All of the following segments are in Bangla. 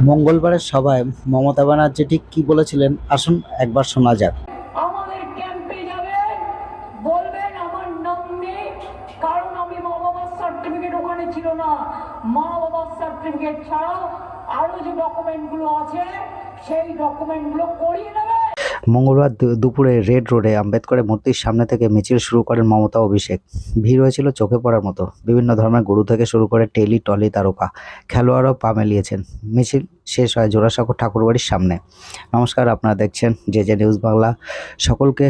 মঙ্গলবারের সভায় মমতা ব্যানার্জি ঠিক কি বলেছিলেন আসুন একবার শোনা যাক। আমাদের ক্যাম্পে যাবেন, বলবেন আমার নাম নেই, কারণ আমি মা বাবার সার্টিফিকেট ওখানে ছিল না। মা বাবার সার্টিফিকেট ছাড়াও আরো যে ডকুমেন্টগুলো আছে সেই ডকুমেন্টগুলো করিয়ে নেবে। মঙ্গলবার দুপুরে রেড রোডে আম্বেদকরের মূর্তির সামনে থেকে মিছিল শুরু করেন মমতা অভিষেক। ভিড় হয়েছিল চোখে পড়ার মতো। বিভিন্ন ধর্মের গুরু থেকে শুরু করে টলি তারকা খেলোয়াড়ও পা মেলিয়েছেন। মিছিল শেষ হয় জোড়াসাঁকো ঠাকুরবাড়ির সামনে। নমস্কার, আপনারা দেখছেন জে নিউজ বাংলা। সকলকে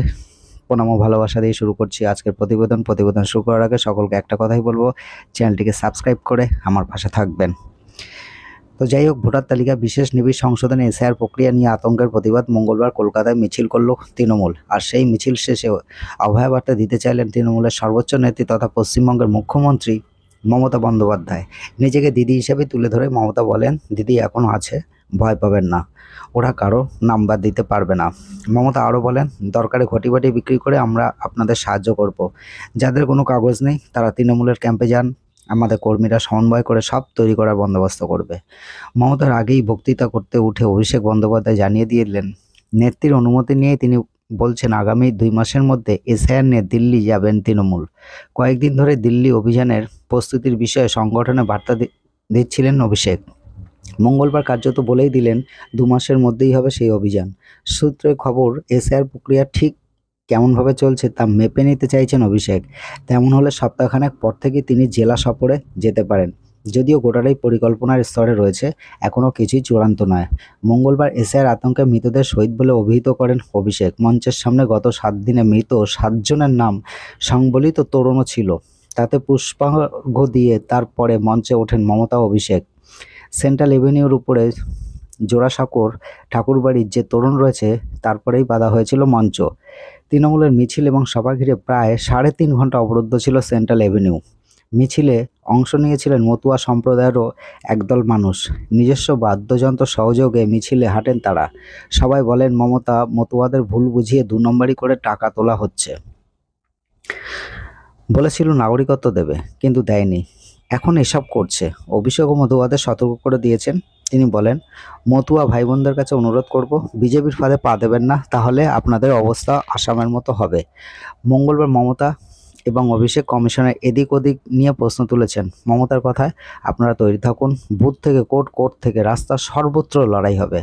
প্রণাম ও ভালোবাসা দিয়ে শুরু করছি আজকের প্রতিবেদন শুরু করার আগে সকলকে একটা কথাই বলবো, চ্যানেলটিকে সাবস্ক্রাইব করে আমার পাশে থাকবেন। তো যাই হোক, ভোটার তালিকা বিশেষ নিবিড় সংশোধনে এসআইআর প্রক্রিয়া নিয়ে আতঙ্কের প্রতিবাদ মঙ্গলবার কলকাতায় মিছিল করল তৃণমূল। আর সেই মিছিল শেষে অভয় বার্তা দিতে চাইলেন তৃণমূলের সর্বোচ্চ নেত্রী তথা পশ্চিমবঙ্গের মুখ্যমন্ত্রী মমতা বন্দ্যোপাধ্যায়। নিজেকে দিদি হিসেবে তুলে ধরে মমতা বলেন, দিদি এখনও আছে, ভয় পাবেন না, ওরা কারো নাম্বার দিতে পারবে না। মমতা আরও বলেন, দরকারে ঘটিবাটি বিক্রি করে আমরা আপনাদের সাহায্য করব। যাদের কোনো কাগজ নেই তারা তৃণমূলের ক্যাম্পে যান, আমাদের কর্মীরা সমন্বয় করে সব তৈরি করার বন্দোবস্ত করবে। মমতার আগেই বক্তৃতা করতে উঠে অভিষেক বন্দ্যোপাধ্যায় জানিয়ে দিলেন, নেত্রীর অনুমতি নিয়ে তিনি বলছেন আগামী 2 মাসের মধ্যে এসআইআর নিয়ে দিল্লি যাবেন তৃণমূল। কয়েকদিন ধরে দিল্লি অভিযানের প্রস্তুতির বিষয়ে সংগঠনে বার্তা দিচ্ছিলেন অভিষেক। মঙ্গলবার কার্যত বলেই দিলেন 2 মাসের মধ্যেই হবে সেই অভিযান। সূত্রে খবর, এসআইআর প্রক্রিয়া ঠিক কেমনভাবে চলছে তা মেপে নিতে চাইছেন অভিষেক। তেমন হলে সপ্তাহখানেক পর থেকে তিনি জেলা সফরে যেতে পারেন। যদিও গোটাটাই পরিকল্পনার স্তরে রয়েছে, এখনও কিছুই চূড়ান্ত নয়। মঙ্গলবার এসআইআর আতঙ্কে মৃতদের শহীদ বলে অভিহিত করেন অভিষেক। মঞ্চের সামনে গত 7 দিনে মৃত 7 জনের নাম সংবলিত তোরণও ছিল, তাতে পুষ্পার্ঘ্য দিয়ে তারপরে মঞ্চে ওঠেন মমতা অভিষেক। সেন্ট্রাল এভিনিউর উপরে জোড়াসাঁকোর ঠাকুরবাড়ির যে তোরণ রয়েছে তারপরেই বাঁধা হয়েছিল মঞ্চ। তৃণমূলের মিছিল এবং সভা ঘিরে প্রায় 3.5 ঘন্টা অবরুদ্ধ ছিল সেন্ট্রাল এভিনিউ। মিছিলে অংশ নিয়েছিলেন মতুয়া সম্প্রদায়েরও একদল মানুষ। নিজস্ব বাদ্যযন্ত্র সহযোগে মিছিলে হাঁটেন তারা। সবাই বলেন, মমতা মতুয়াদের ভুল বুঝিয়ে 2 নম্বরি করে টাকা তোলা হচ্ছে। বলেছিল নাগরিকত্ব দেবে, কিন্তু দেয়নি, এখন এসব করছে। অভিষেক ও মতুয়াদের সতর্ক করে দিয়েছেন। তিনি বলেন, মতুয়া ভাই বোনদের কাছে অনুরোধ করব, বিজেপির ফাঁদে পা দেবেন না, তাহলে আপনাদের অবস্থা আসামের মতো হবে। মঙ্গলবার মমতা এবং অভিষেক কমিশনের এদিক ওদিক নিয়ে প্রশ্ন তুলেছেন। মমতার কথায়, আপনারা তৈরি থাকুন, বুথ থেকে কোর্ট, কোর্ট থেকে রাস্তা, সর্বত্র লড়াই হবে।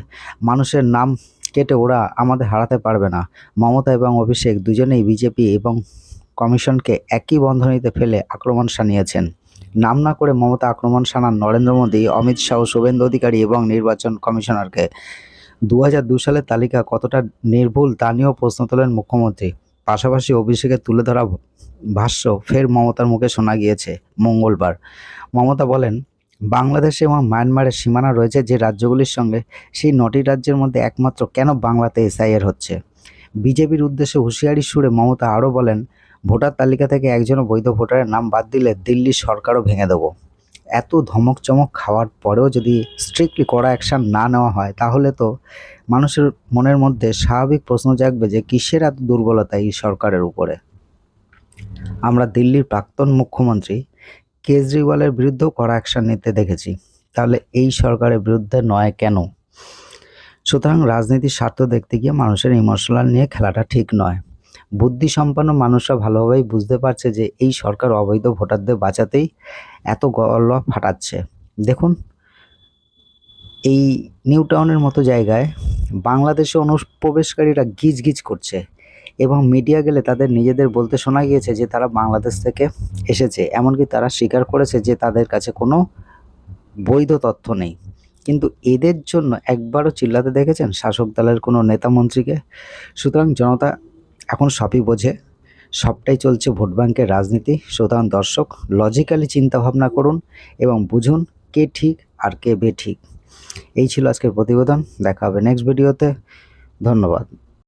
মানুষের নাম কেটে ওরা আমাদের হারাতে পারবে না। মমতা এবং অভিষেক দুজনেই বিজেপি এবং কমিশনকে একই বন্ধনীতে ফেলে আক্রমণ শানিয়েছেন। নাম না করে মমতা আক্রমণ শানান নরেন্দ্র মোদী, অমিত শাহ, শুভেন্দু অধিকারী এবং নির্বাচন কমিশনারকে। 2002 সালের তালিকা কতটা নির্ভুল তা নিয়েও প্রশ্ন তোলেন মুখ্যমন্ত্রী। পাশাপাশি অভিষেকের তুলে ধরা ভাষ্য ফের মমতার মুখে শোনা গিয়েছে মঙ্গলবার। মমতা বলেন, বাংলাদেশ এবং মায়ানমারের সীমানা রয়েছে যে রাজ্যগুলির সঙ্গে, সেই 9টি রাজ্যের মধ্যে একমাত্র কেন বাংলাতে এসআইআর হচ্ছে। বিজেপির উদ্দেশ্যে হুঁশিয়ারির সুরে মমতা আরও বলেন, ভোটার তালিকা থেকে একজনও বৈধ ভোটারের নাম বাদ দিলে দিল্লির সরকারও ভেঙে দেব। এত ধমক চমক খাওয়ার পরেও যদি স্ট্রিক্টলি কড়া অ্যাকশান না নেওয়া হয়, তাহলে তো মানুষের মনের মধ্যে স্বাভাবিক প্রশ্ন জাগবে যে কিসের এত দুর্বলতা এই সরকারের উপরে। আমরা দিল্লির প্রাক্তন মুখ্যমন্ত্রী কেজরিওয়ালের বিরুদ্ধেও কড়া অ্যাকশান নিতে দেখেছি, তাহলে এই সরকারের বিরুদ্ধে নয় কেন? সুতরাং রাজনীতির স্বার্থ দেখতে গিয়ে মানুষের ইমোশনাল নিয়ে খেলাটা ঠিক নয়। বুদ্ধিসম্পন্ন মানুষরা ভালোভাবেই বুঝতে পারছে যে এই সরকার অবৈধ ভোটারদের বাঁচাতেই এত গলা ফাটাচ্ছে। দেখুন, এই নিউ টাউনের মতো জায়গায় বাংলাদেশে অনুপ্রবেশকারীরা গিজ করছে এবং মিডিয়া গেলে তাদের নিজেদের বলতে শোনা গিয়েছে যে তারা বাংলাদেশ থেকে এসেছে। এমনকি তারা স্বীকার করেছে যে তাদের কাছে কোনো বৈধ তথ্য নেই। কিন্তু এদের জন্য একবারও চিল্লাতে দেখেছেন শাসক দলের কোনো নেতা মন্ত্রীকে? সুতরাং জনতা এখন সবই বোঝে, সবটাই চলছে ভোট ব্যাংকের রাজনীতি। সুতরাং দর্শক, লজিক্যালি চিন্তাভাবনা করুন এবং বুঝুন কে ঠিক আর কে বেঠিক। এই ছিল আজকের প্রতিবেদন। দেখা হবে নেক্সট ভিডিওতে। ধন্যবাদ।